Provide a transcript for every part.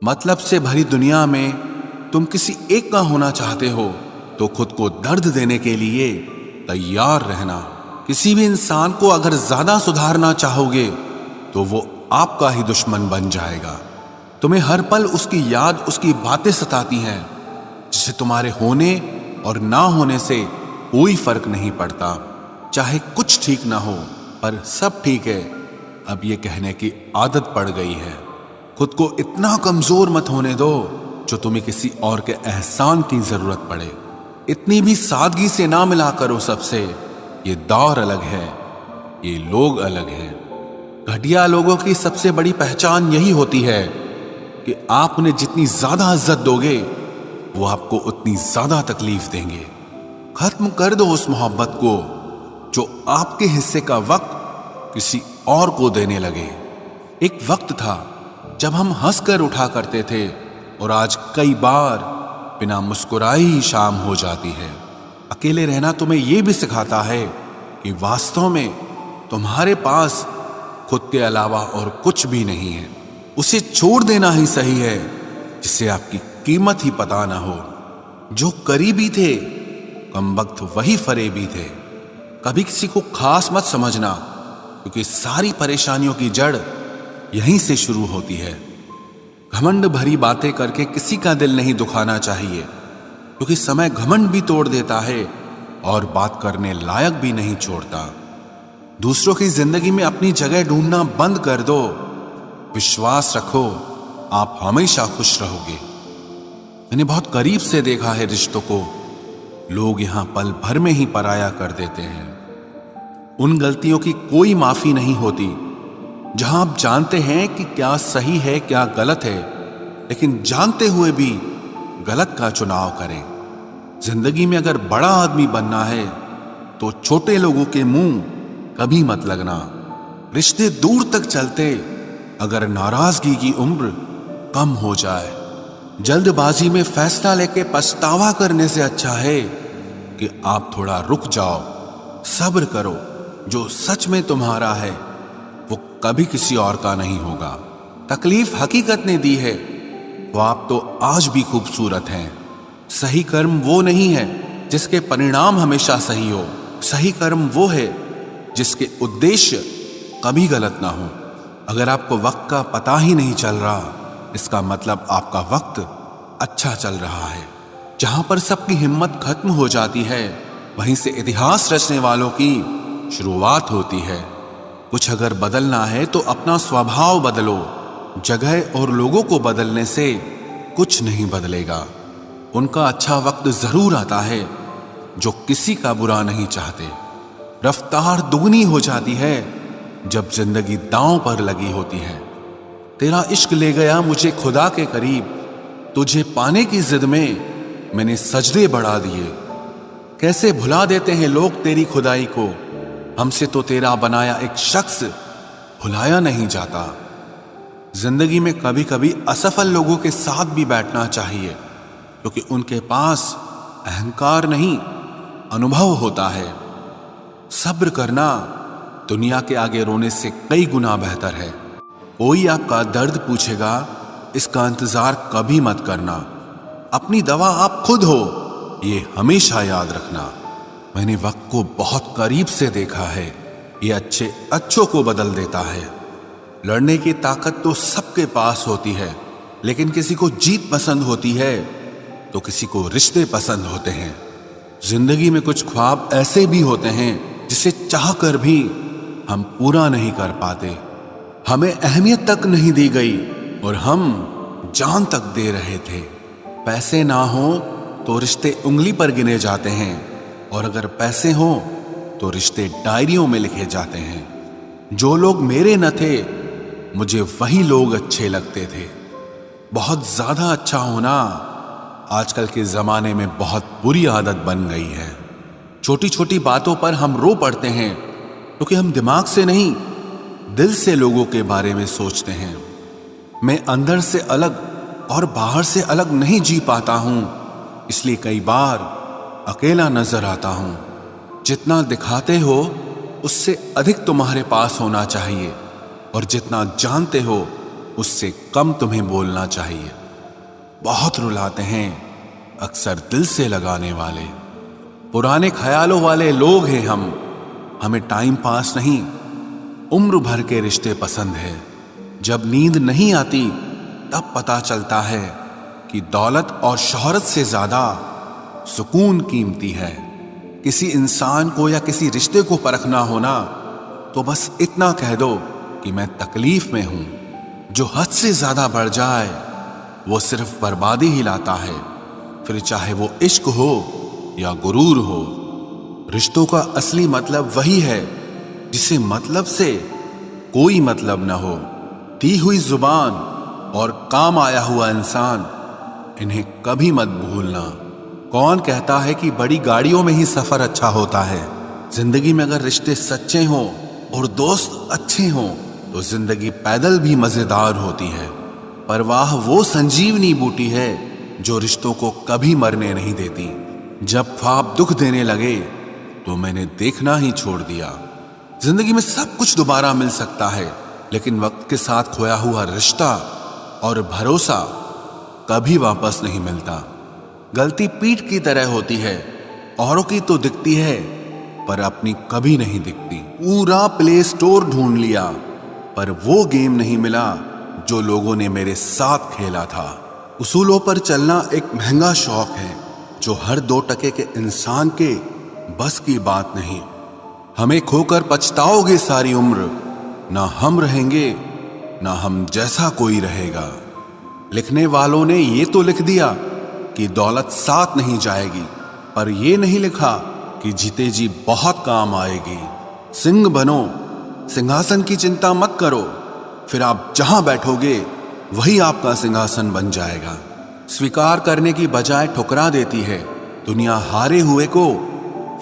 मतलब से भरी दुनिया में तुम किसी एक का होना चाहते हो तो खुद को दर्द देने के लिए तैयार रहना। किसी भी इंसान को अगर ज्यादा सुधारना चाहोगे तो वो आपका ही दुश्मन बन जाएगा। तुम्हें हर पल उसकी याद, उसकी बातें सताती हैं, जिसे तुम्हारे होने और ना होने से कोई फर्क नहीं पड़ता। चाहे कुछ ठीक ना हो पर सब ठीक है, अब ये कहने की आदत पड़ गई है। खुद को इतना कमजोर मत होने दो जो तुम्हें किसी और के एहसान की जरूरत पड़े। इतनी भी सादगी से ना मिला करो सबसे। ये दौर अलग है, ये लोग अलग हैं। घटिया लोगों की सबसे बड़ी पहचान यही होती है कि आप उन्हें जितनी ज्यादा इज्जत दोगे वो आपको उतनी ज्यादा तकलीफ देंगे। खत्म कर दो उस मोहब्बत को जो आपके हिस्से का वक्त किसी और को देने लगे। एक वक्त था जब हम हंसकर उठा करते थे और आज कई बार बिना मुस्कुराए ही शाम हो जाती है। अकेले रहना तुम्हें यह भी सिखाता है कि वास्तव में तुम्हारे पास खुद के अलावा और कुछ भी नहीं है। उसे छोड़ देना ही सही है जिससे आपकी कीमत ही पता ना हो। जो करीबी थे कमबख्त वही फरेबी थे। कभी किसी को खास मत समझना, क्योंकि सारी परेशानियों की जड़ यहीं से शुरू होती है। घमंड भरी बातें करके किसी का दिल नहीं दुखाना चाहिए, क्योंकि समय घमंड भी तोड़ देता है और बात करने लायक भी नहीं छोड़ता। दूसरों की जिंदगी में अपनी जगह ढूंढना बंद कर दो। विश्वास रखो, आप हमेशा खुश रहोगे। मैंने बहुत करीब से देखा है रिश्तों को, लोग यहां पल भर में ही पराया कर देते हैं। उन गलतियों की कोई माफी नहीं होती जहां आप जानते हैं कि क्या सही है क्या गलत है, लेकिन जानते हुए भी गलत का चुनाव करें। जिंदगी में अगर बड़ा आदमी बनना है तो छोटे लोगों के मुंह कभी मत लगना। रिश्ते दूर तक चलते अगर नाराजगी की उम्र कम हो जाए। जल्दबाजी में फैसला लेके पछतावा करने से अच्छा है कि आप थोड़ा रुक जाओ, सब्र करो। जो सच में तुम्हारा है वो कभी किसी और का नहीं होगा। तकलीफ हकीकत ने दी है तो आप तो आज भी खूबसूरत हैं। सही कर्म वो नहीं है जिसके परिणाम हमेशा सही हो। सही कर्म वो है जिसके उद्देश्य कभी गलत ना हो। अगर आपको वक्त का पता ही नहीं चल रहा, इसका मतलब आपका वक्त अच्छा चल रहा है। जहां पर सबकी हिम्मत खत्म हो जाती है, वहीं से इतिहास रचने वालों की शुरुआत होती है। कुछ अगर बदलना है तो अपना स्वभाव बदलो। जगह और लोगों को बदलने से कुछ नहीं बदलेगा। उनका अच्छा वक्त जरूर आता है जो किसी का बुरा नहीं चाहते। रफ्तार दुगनी हो जाती है जब जिंदगी दांव पर लगी होती है। तेरा इश्क ले गया मुझे खुदा के करीब, तुझे पाने की जिद में मैंने सजदे बढ़ा दिए। कैसे भुला देते हैं लोग तेरी खुदाई को, हमसे तो तेरा बनाया एक शख्स भुलाया नहीं जाता। जिंदगी में कभी कभी असफल लोगों के साथ भी बैठना चाहिए, क्योंकि उनके पास अहंकार नहीं अनुभव होता है। सब्र करना दुनिया के आगे रोने से कई गुना बेहतर है। कोई आपका दर्द पूछेगा, इसका इंतजार कभी मत करना। अपनी दवा आप खुद हो, ये हमेशा याद रखना। मैंने वक्त को बहुत करीब से देखा है, ये अच्छे अच्छों को बदल देता है। लड़ने की ताकत तो सबके पास होती है, लेकिन किसी को जीत पसंद होती है तो किसी को रिश्ते पसंद होते हैं। जिंदगी में कुछ ख्वाब ऐसे भी होते हैं जिसे चाहकर भी हम पूरा नहीं कर पाते। हमें अहमियत तक नहीं दी गई और हम जान तक दे रहे थे। पैसे ना हो तो रिश्ते उंगली पर गिने जाते हैं, और अगर पैसे हो तो रिश्ते डायरियों में लिखे जाते हैं। जो लोग मेरे न थे मुझे वही लोग अच्छे लगते थे। बहुत ज्यादा अच्छा होना आजकल के जमाने में बहुत बुरी आदत बन गई है। छोटी छोटी बातों पर हम रो पड़ते हैं क्योंकि हम दिमाग से नहीं दिल से लोगों के बारे में सोचते हैं। मैं अंदर से अलग और बाहर से अलग नहीं जी पाता हूं, इसलिए कई बार अकेला नजर आता हूं। जितना दिखाते हो उससे अधिक तुम्हारे पास होना चाहिए, और जितना जानते हो उससे कम तुम्हें बोलना चाहिए। बहुत रुलाते हैं अक्सर दिल से लगाने वाले, पुराने ख्यालों वाले लोग हैं हम। हमें टाइम पास नहीं, उम्र भर के रिश्ते पसंद है। जब नींद नहीं आती तब पता चलता है कि दौलत और शोहरत से ज्यादा सुकून कीमती है। किसी इंसान को या किसी रिश्ते को परखना होना तो बस इतना कह दो कि मैं तकलीफ में हूं। जो हद से ज्यादा बढ़ जाए वो सिर्फ बर्बादी ही लाता है, फिर चाहे वो इश्क हो या गुरूर हो। रिश्तों का असली मतलब वही है जिसे मतलब से कोई मतलब न हो। दी हुई जुबान और काम आया हुआ इंसान, इन्हें कभी मत भूलना। कौन कहता है कि बड़ी गाड़ियों में ही सफर अच्छा होता है? जिंदगी में अगर रिश्ते सच्चे हों और दोस्त अच्छे हों तो जिंदगी पैदल भी मजेदार होती है। परवाह वो संजीवनी बूटी है जो रिश्तों को कभी मरने नहीं देती। जब ख्वाब दुख देने लगे तो मैंने देखना ही छोड़ दिया। जिंदगी में सब कुछ दोबारा मिल सकता है, लेकिन वक्त के साथ खोया हुआ रिश्ता और भरोसा कभी वापस नहीं मिलता। गलती पीठ की तरह होती है, औरों की तो दिखती है पर अपनी कभी नहीं दिखती। पूरा प्ले स्टोर ढूंढ लिया पर वो गेम नहीं मिला जो लोगों ने मेरे साथ खेला था। उसूलों पर चलना एक महंगा शौक है जो हर 2 टके के इंसान के बस की बात नहीं। हमें खोकर पछताओगे सारी उम्र, ना हम रहेंगे ना हम जैसा कोई रहेगा। लिखने वालों ने ये तो लिख दिया कि दौलत साथ नहीं जाएगी, पर ये नहीं लिखा कि जीते जी बहुत काम आएगी। सिंह बनो, सिंहासन की चिंता मत करो, फिर आप जहां बैठोगे वही आपका सिंहासन बन जाएगा। स्वीकार करने की बजाय ठुकरा देती है दुनिया, हारे हुए को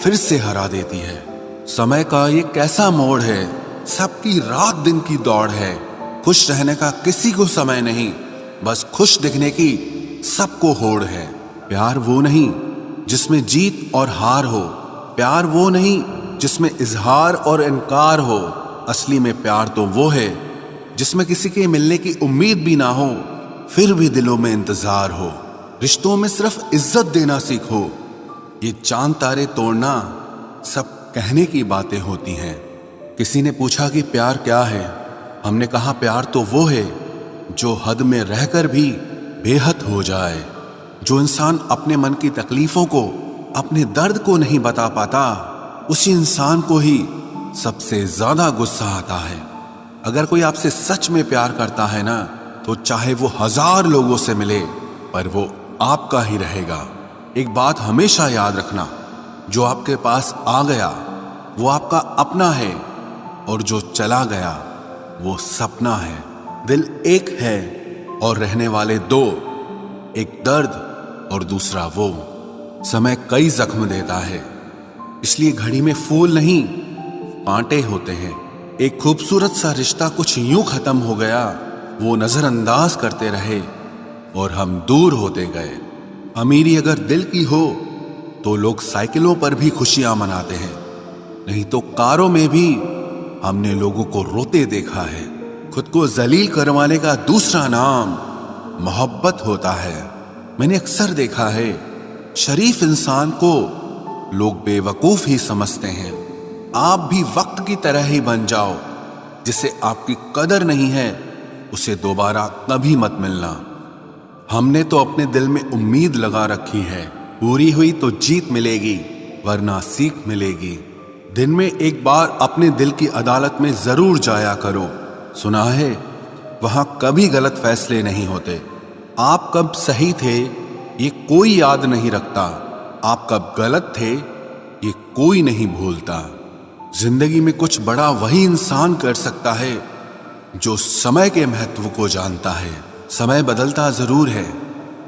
फिर से हरा देती है। समय का ये कैसा मोड़ है, सबकी रात दिन की दौड़ है। खुश रहने का किसी को समय नहीं, बस खुश दिखने की सबको होड़ है। प्यार वो नहीं जिसमें जीत और हार हो, प्यार वो नहीं जिसमें इजहार और इनकार हो। असली में प्यार तो वो है जिसमें किसी के मिलने की उम्मीद भी ना हो, फिर भी दिलों में इंतजार हो। रिश्तों में सिर्फ इज्जत देना सीखो, ये चांद तारे तोड़ना सब कहने की बातें होती हैं। किसी ने पूछा कि प्यार क्या है, हमने कहा प्यार तो वो है जो हद में रहकर भी बेहद हो जाए। जो इंसान अपने मन की तकलीफों को, अपने दर्द को नहीं बता पाता, उसी इंसान को ही सबसे ज्यादा गुस्सा आता है। अगर कोई आपसे सच में प्यार करता है ना, तो चाहे वो 1000 लोगों से मिले पर वो आपका ही रहेगा। एक बात हमेशा याद रखना, जो आपके पास आ गया वो आपका अपना है और जो चला गया वो सपना है। दिल एक है और रहने वाले 2, एक दर्द और दूसरा वो। समय कई जख्म देता है, इसलिए घड़ी में फूल नहीं कांटे होते हैं। एक खूबसूरत सा रिश्ता कुछ यूं खत्म हो गया, वो नजरअंदाज करते रहे और हम दूर होते गए। अमीरी अगर दिल की हो तो लोग साइकिलों पर भी खुशियां मनाते हैं, नहीं तो कारों में भी हमने लोगों को रोते देखा है। खुद को जलील करवाने का दूसरा नाम मोहब्बत होता है। मैंने अक्सर देखा है शरीफ इंसान को लोग बेवकूफ ही समझते हैं। आप भी वक्त की तरह ही बन जाओ, जिसे आपकी कदर नहीं है उसे दोबारा कभी मत मिलना। हमने तो अपने दिल में उम्मीद लगा रखी है, पूरी हुई तो जीत मिलेगी वरना सीख मिलेगी। दिन में एक बार अपने दिल की अदालत में जरूर जाया करो। सुना है वहां कभी गलत फैसले नहीं होते। आप कब सही थे ये कोई याद नहीं रखता, आप कब गलत थे ये कोई नहीं भूलता। जिंदगी में कुछ बड़ा वही इंसान कर सकता है जो समय के महत्व को जानता है। समय बदलता जरूर है,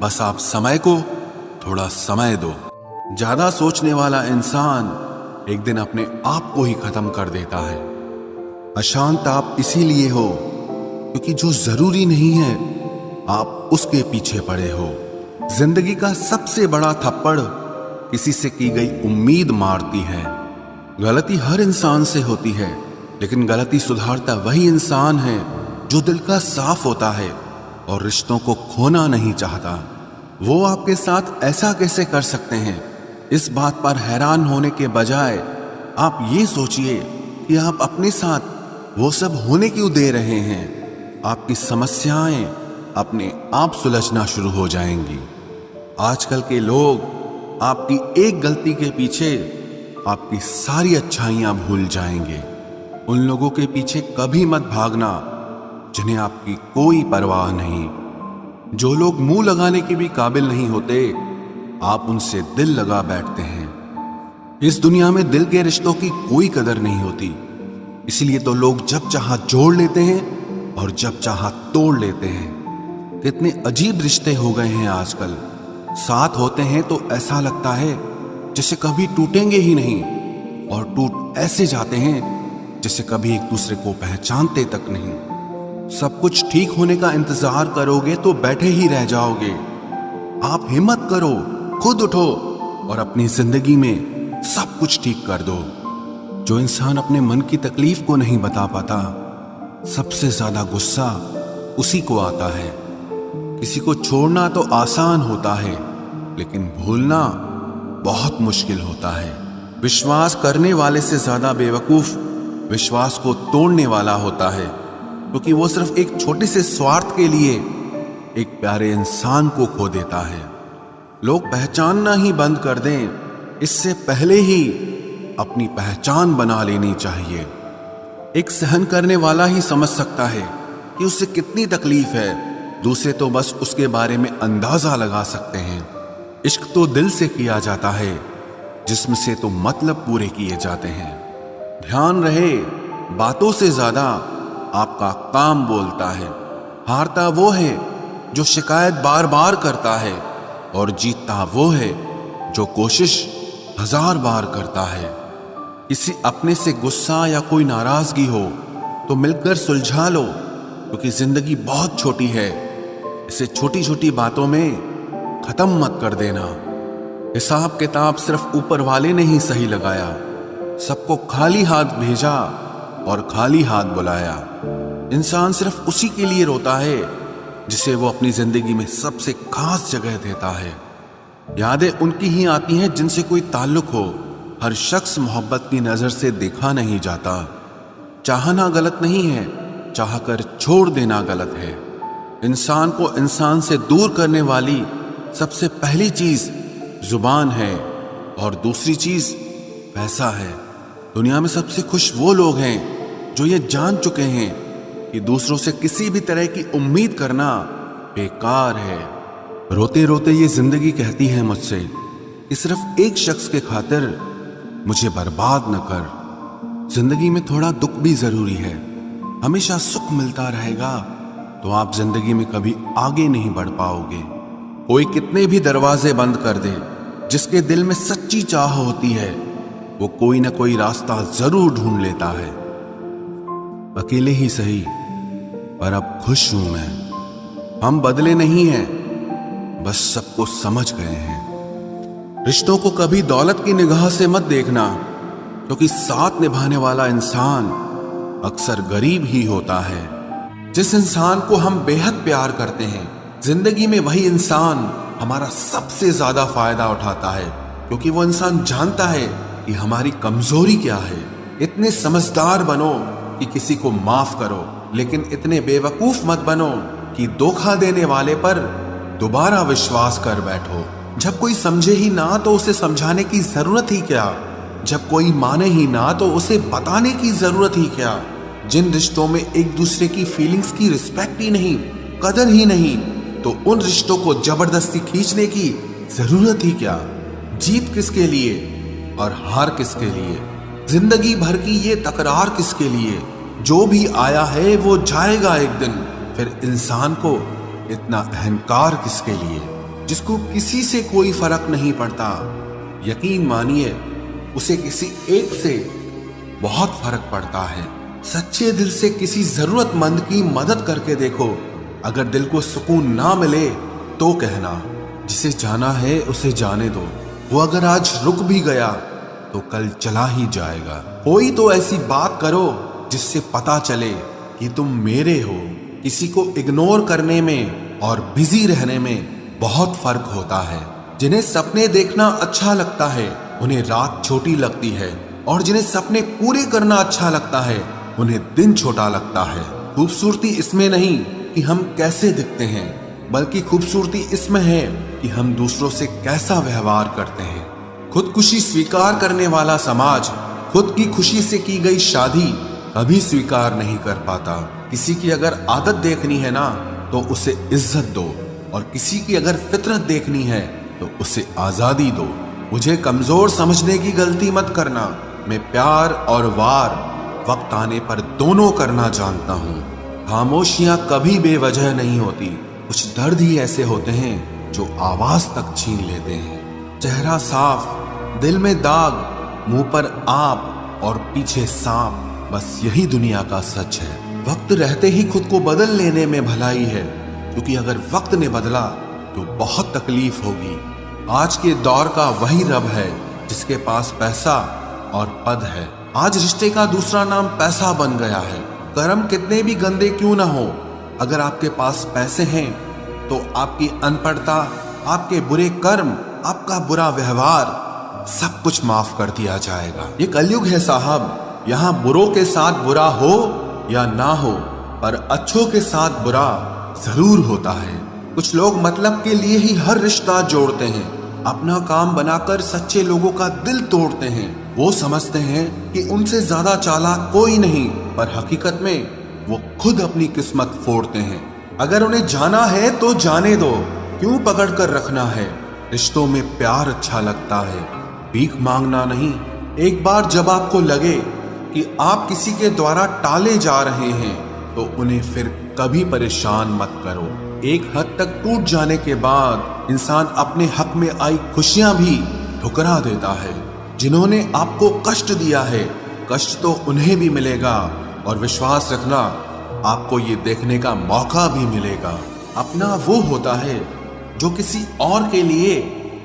बस आप समय को थोड़ा समय दो। ज्यादा सोचने वाला इंसान एक दिन अपने आप को ही खत्म कर देता है। अशांत आप इसीलिए हो क्योंकि जो जरूरी नहीं है आप उसके पीछे पड़े हो। जिंदगी का सबसे बड़ा थप्पड़ किसी से की गई उम्मीद मारती है। गलती हर इंसान से होती है, लेकिन गलती सुधारता वही इंसान है जो दिल का साफ होता है और रिश्तों को खोना नहीं चाहता, वो आपके साथ ऐसा कैसे कर सकते हैं? इस बात पर हैरान होने के बजाय आप ये सोचिए कि आप अपने साथ वो सब होने क्यों दे रहे हैं। आपकी समस्याएं अपने आप सुलझना शुरू हो जाएंगी। आजकल के लोग आपकी एक गलती के पीछे आपकी सारी अच्छाइयां भूल जाएंगे। उन लोगों के पीछे कभी मत भागना जिन्हें आपकी कोई परवाह नहीं। जो लोग मुंह लगाने के भी काबिल नहीं होते, आप उनसे दिल लगा बैठते हैं। इस दुनिया में दिल के रिश्तों की कोई कदर नहीं होती, इसलिए तो लोग जब चाहा जोड़ लेते हैं और जब चाहा तोड़ लेते हैं। कितने अजीब रिश्ते हो गए हैं आजकल। साथ होते हैं तो ऐसा लगता है जैसे कभी टूटेंगे ही नहीं, और टूट ऐसे जाते हैं जैसे कभी एक दूसरे को पहचानते तक नहीं। सब कुछ ठीक होने का इंतजार करोगे तो बैठे ही रह जाओगे। आप हिम्मत करो, खुद उठो और अपनी जिंदगी में सब कुछ ठीक कर दो। जो इंसान अपने मन की तकलीफ को नहीं बता पाता, सबसे ज्यादा गुस्सा उसी को आता है। किसी को छोड़ना तो आसान होता है, लेकिन भूलना बहुत मुश्किल होता है। विश्वास करने वाले से ज्यादा बेवकूफ विश्वास को तोड़ने वाला होता है, क्योंकि वो सिर्फ एक छोटे से स्वार्थ के लिए एक प्यारे इंसान को खो देता है। लोग पहचानना ही बंद कर दें, इससे पहले ही अपनी पहचान बना लेनी चाहिए। एक सहन करने वाला ही समझ सकता है कि उसे कितनी तकलीफ है, दूसरे तो बस उसके बारे में अंदाजा लगा सकते हैं। इश्क तो दिल से किया जाता है, जिस्म से तो मतलब पूरे किए जाते हैं। ध्यान रहे, बातों से ज्यादा आपका काम बोलता है। हारता वो है जो शिकायत बार बार करता है, और जीतता वो है जो कोशिश 1000 बार करता है। किसी अपने से गुस्सा या कोई नाराजगी हो तो मिलकर सुलझा लो, क्योंकि जिंदगी बहुत छोटी है। इसे छोटी छोटी बातों में खत्म मत कर देना। हिसाब किताब सिर्फ ऊपर वाले ने ही सही लगाया। सबको खाली हाथ भेजा और खाली हाथ बुलाया। इंसान सिर्फ उसी के लिए रोता है जिसे वो अपनी जिंदगी में सबसे खास जगह देता है। यादें उनकी ही आती हैं जिनसे कोई ताल्लुक हो। हर शख्स मोहब्बत की नजर से देखा नहीं जाता। चाहना गलत नहीं है, चाहकर छोड़ देना गलत है। इंसान को इंसान से दूर करने वाली सबसे पहली चीज जुबान है, और दूसरी चीज पैसा है। दुनिया में सबसे खुश वो लोग हैं जो ये जान चुके हैं कि दूसरों से किसी भी तरह की उम्मीद करना बेकार है। रोते रोते ये जिंदगी कहती है मुझसे कि सिर्फ एक शख्स के खातिर मुझे बर्बाद न कर। जिंदगी में थोड़ा दुख भी जरूरी है। हमेशा सुख मिलता रहेगा तो आप जिंदगी में कभी आगे नहीं बढ़ पाओगे। कोई कितने भी दरवाजे बंद कर दे, जिसके दिल में सच्ची चाह होती है वो कोई ना कोई रास्ता जरूर ढूंढ लेता है। अकेले ही सही, पर अब खुश हूं मैं। हम बदले नहीं हैं, बस सबको समझ गए हैं। रिश्तों को कभी दौलत की निगाह से मत देखना, क्योंकि साथ निभाने वाला इंसान अक्सर गरीब ही होता है। जिस इंसान को हम बेहद प्यार करते हैं, जिंदगी में वही इंसान हमारा सबसे ज्यादा फायदा उठाता है, क्योंकि वो इंसान जानता है कि हमारी कमजोरी क्या है। इतने समझदार बनो कि किसी को माफ करो, लेकिन इतने बेवकूफ मत बनो कि धोखा देने वाले पर दोबारा विश्वास कर बैठो। जब कोई समझे ही ना तो उसे समझाने की जरूरत ही क्या। जब कोई माने ही ना तो उसे बताने की जरूरत ही क्या। जिन रिश्तों में एक दूसरे की फीलिंग्स की रिस्पेक्ट ही नहीं, कदर ही नहीं, तो उन रिश्तों को जबरदस्ती खींचने की जरूरत ही क्या। जीत किसके लिए और हार किसके लिए? जिंदगी भर की ये तकरार किसके लिए? जो भी आया है वो जाएगा एक दिन। फिर इंसान को इतना अहंकार किसके लिए, जिसको किसी से कोई फर्क नहीं पड़ता? यकीन मानिए, उसे किसी एक से बहुत फर्क पड़ता है। सच्चे दिल से किसी जरूरतमंद की मदद करके देखो। अगर दिल को सुकून ना मिले तो कहना, जिसे जाना है उसे जाने दो। वो अगर आज रुक भी गया तो कल चला ही जाएगा। कोई तो ऐसी बात करो जिससे पता चले कि तुम मेरे हो। किसी को इग्नोर करने में और बिजी रहने में बहुत फर्क होता है। जिन्हें सपने देखना अच्छा लगता है उन्हें रात छोटी लगती है, और जिन्हें सपने पूरे करना अच्छा लगता है उन्हें दिन छोटा लगता है। खूबसूरती इसमें नहीं कि हम कैसे दिखते हैं, बल्कि खूबसूरती इसमें है कि हम दूसरों से कैसा व्यवहार करते हैं। खुदकुशी स्वीकार करने वाला समाज खुद की खुशी से की गई शादी कभी स्वीकार नहीं कर पाता। किसी की अगर आदत देखनी है ना तो उसे इज्जत दो, और किसी की अगर फितरत देखनी है तो उसे आजादी दो। मुझे कमजोर समझने की गलती मत करना। मैं प्यार और वार वक्त आने पर दोनों करना जानता हूँ। खामोशियां कभी बेवजह नहीं होती। कुछ दर्द ही ऐसे होते हैं जो आवाज तक छीन लेते हैं। चेहरा साफ, दिल में दाग, मुंह पर आप और पीछे सांप, बस यही दुनिया का सच है। वक्त रहते ही खुद को बदल लेने में भलाई है, क्योंकि अगर वक्त ने बदला तो बहुत तकलीफ होगी। आज के दौर का वही रब है जिसके पास पैसा और पद है। आज रिश्ते का दूसरा नाम पैसा बन गया है। कर्म कितने भी गंदे क्यों ना हो, अगर आपके पास पैसे हैं तो आपकी अनपढ़ता, आपके बुरे कर्म, आपका बुरा व्यवहार सब कुछ माफ कर दिया जाएगा। ये कलयुग है साहब, यहाँ बुरों के साथ बुरा हो या ना हो, पर अच्छों के साथ बुरा जरूर होता है। कुछ लोग मतलब के लिए ही हर रिश्ता जोड़ते हैं, अपना काम बनाकर सच्चे लोगों का दिल तोड़ते हैं। वो समझते हैं कि उनसे ज्यादा चालाक कोई नहीं, पर हकीकत में वो खुद अपनी किस्मत फोड़ते हैं। अगर उन्हें जाना है तो जाने दो, क्यों पकड़ कर रखना है। रिश्तों में प्यार अच्छा लगता है, भीख मांगना नहीं। एक बार जब आपको लगे कि आप किसी के द्वारा टाले जा रहे हैं तो उन्हें फिर कभी परेशान मत करो। एक हद तक टूट जाने के बाद इंसान अपने हक में आई खुशियां भी ठुकरा देता है। जिन्होंने आपको कष्ट दिया है, कष्ट तो उन्हें भी मिलेगा, और विश्वास रखना आपको ये देखने का मौका भी मिलेगा। अपना वो होता है जो किसी और के लिए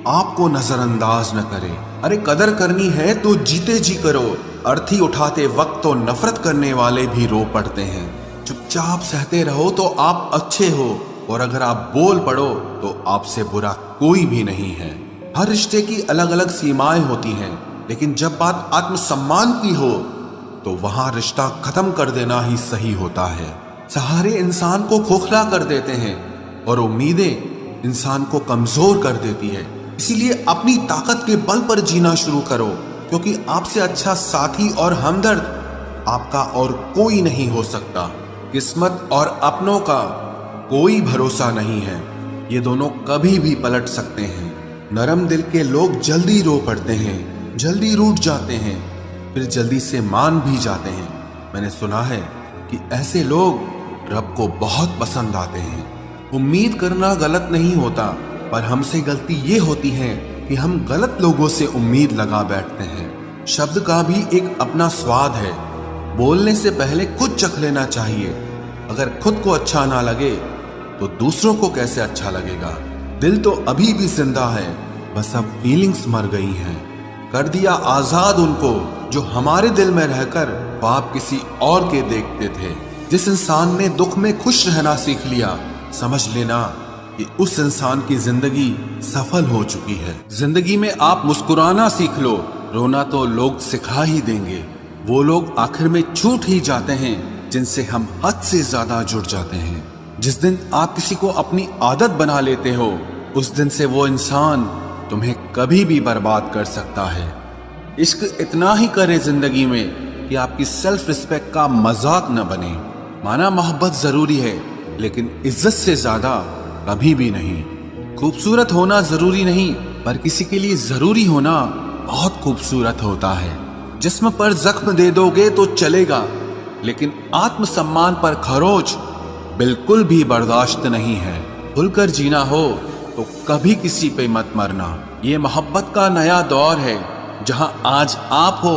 आपको नजरअंदाज न करे। अरे कदर करनी है तो जीते जी करो। अर्थी उठाते वक्त तो नफरत करने वाले भी रो पड़ते हैं। चुपचाप सहते रहो तो आप अच्छे हो, और अगर आप बोल पड़ो तो आपसे बुरा कोई भी नहीं है। हर रिश्ते की अलग अलग सीमाएं होती हैं, लेकिन जब बात आत्मसम्मान की हो तो वहां रिश्ता खत्म कर देना ही सही होता है। सहारे इंसान को खोखला कर देते हैं और उम्मीदें इंसान को कमजोर कर देती है। इसीलिए अपनी ताकत के बल पर जीना शुरू करो, क्योंकि आपसे अच्छा साथी और हमदर्द आपका और कोई नहीं हो सकता। किस्मत और अपनों का कोई भरोसा नहीं है, ये दोनों कभी भी पलट सकते हैं। नरम दिल के लोग जल्दी रो पड़ते हैं, जल्दी रूठ जाते हैं, फिर जल्दी से मान भी जाते हैं। मैंने सुना है कि ऐसे लोग रब को बहुत पसंद आते हैं। उम्मीद करना गलत नहीं होता, पर हमसे गलती ये होती है कि हम गलत लोगों से उम्मीद लगा बैठते हैं। शब्द का भी एक अपना स्वाद है, बोलने से पहले खुद चख लेना चाहिए। अगर खुद को अच्छा ना लगे तो दूसरों को कैसे अच्छा लगेगा। दिल तो अभी भी जिंदा है, बस अब फीलिंग्स मर गई हैं। कर दिया आजाद उनको जो हमारे दिल में रहकर ख्वाब किसी और के देखते थे। जिस इंसान ने दुख में खुश रहना सीख लिया, समझ लेना कि उस इंसान की जिंदगी सफल हो चुकी है। जिंदगी में आप मुस्कुराना सीख लो, रोना तो लोग सिखा ही देंगे। वो लोग आखिर में छूट ही जाते हैं जिनसे हम हद से ज्यादा जुड़ जाते हैं। जिस दिन आप किसी को अपनी आदत बना लेते हो, उस दिन से वो इंसान तुम्हें कभी भी बर्बाद कर सकता है। इश्क इतना ही करे जिंदगी में कि आपकी सेल्फ रिस्पेक्ट का मजाक न बने। माना मोहब्बत जरूरी है, लेकिन इज्जत से ज्यादा कभी भी नहीं। खूबसूरत होना जरूरी नहीं, पर किसी के लिए जरूरी होना बहुत खूबसूरत होता है। जिस्म पर जख्म दे दोगे तो चलेगा, लेकिन आत्मसम्मान पर खरोच बिल्कुल भी बर्दाश्त नहीं है। खुलकर जीना हो तो कभी किसी पे मत मरना। ये मोहब्बत का नया दौर है, जहां आज आप हो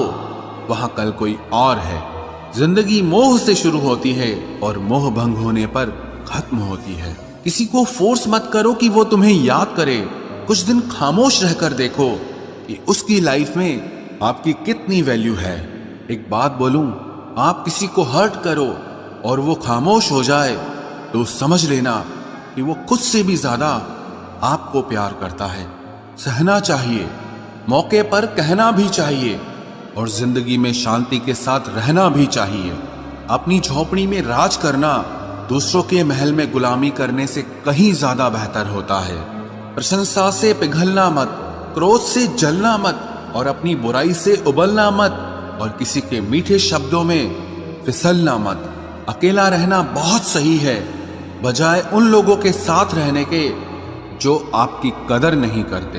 वहां कल कोई और है। जिंदगी मोह से शुरू होती है और मोह भंग होने पर खत्म होती है। किसी को फोर्स मत करो कि वो तुम्हें याद करे। कुछ दिन खामोश रहकर देखो कि उसकी लाइफ में आपकी कितनी वैल्यू है। एक बात बोलूं, आप किसी को हर्ट करो और वो खामोश हो जाए तो समझ लेना कि वो खुद से भी ज्यादा आपको प्यार करता है। सहना चाहिए, मौके पर कहना भी चाहिए और जिंदगी में शांति के साथ रहना भी चाहिए। अपनी झोपड़ी में राज करना दूसरों के महल में गुलामी करने से कहीं ज्यादा बेहतर होता है। प्रशंसा से पिघलना मत, क्रोध से जलना मत और अपनी बुराई से उबलना मत और किसी के मीठे शब्दों में फिसलना मत। अकेला रहना बहुत सही है, बजाय उन लोगों के साथ रहने के जो आपकी कदर नहीं करते।